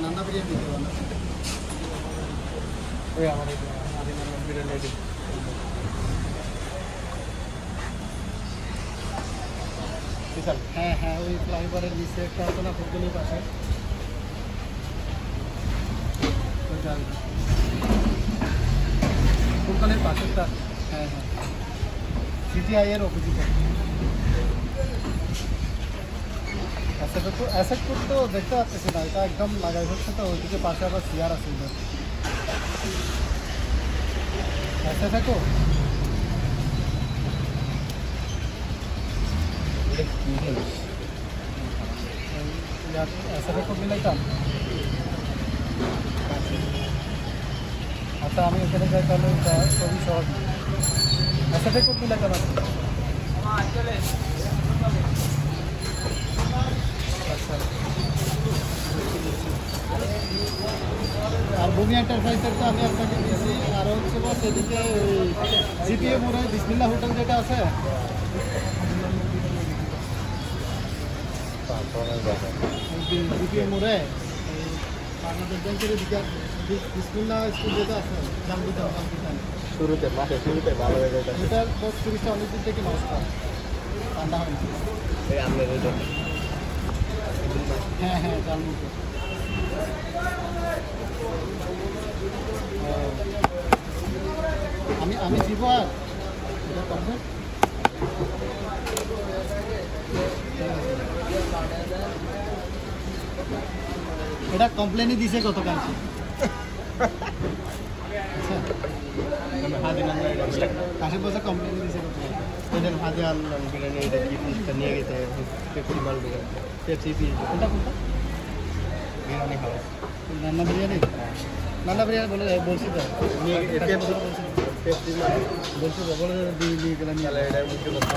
নান্না বিরিয়ানি দিতে পারবেন ওই আমার বিরিয়ানি হ্যাঁ হ্যাঁ ওই ফ্লাইওভারের নিচে একটা আছে না ফুটবলের পাশে ফুটবলের পাশেরটা হ্যাঁ হ্যাঁ সিটিআই এর অপোজিটে অ্যাসেট করতেও দেখতে পাচ্ছি না এটা একদম লাগাই হচ্ছে তো ওইদিকে পাশে আবার চেয়ার আছে ऐसे देखो यार ऐसे देखो मिलाइতাম আচ্ছা আমি এখানে যাই তাহলে ছবি সহজ ऐसे देखो मिलाইতাম আচ্ছা আর ভূমি এন্টারপ্রাইজের তো আমি আপনাকে দিয়েছি আর হচ্ছে বস এদিকে জিপিএ মোড়ে বিসমিল্লাহ হোটেল যেটা আছে জিপিএ মোড়ে বাংলাদেশ ব্যাংকের দিকে বিসমিল্লাহ স্কুল যেটা আছে জামবিতান শুরুতে ভালো হয়ে যায় এটার 10-30টা অনেক দিন থেকে নষ্ট ঠান্ডা হয় হ্যাঁ হ্যাঁ জামবিতান আমি দিব আর এটা করবে এটা কমপ্লেনই দিছে কত কাছে কাছে বসে কমপ্লেন দিছে কত এদের ভাজে আনলাম বিরিয়ানি এটা কি পিসটা নিয়ে গেছে পেপসি মাল বিরিয়ানি পেপসি পিস কোনটা বিরিয়ানি খাওয়া নান্না বিরিয়ানি নান্না বিরিয়ানি বলে বলছি তো নিয়ে পেপসি মাল বলছি তো বলে দিয়ে গেলাম এটা মুখে কথা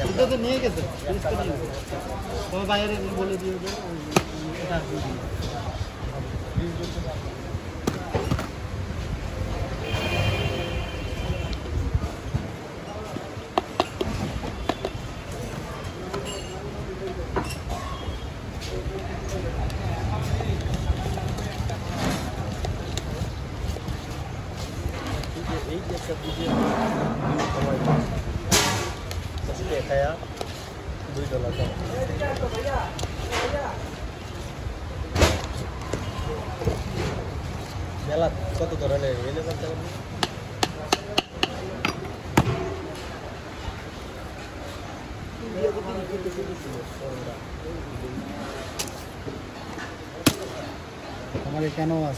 এটা তো নিয়ে গেছে তোমার বাইরে বলে দিয়ে এটা kayak $2 jalan kok tutorialnya ini kan हमारे क्या नाम है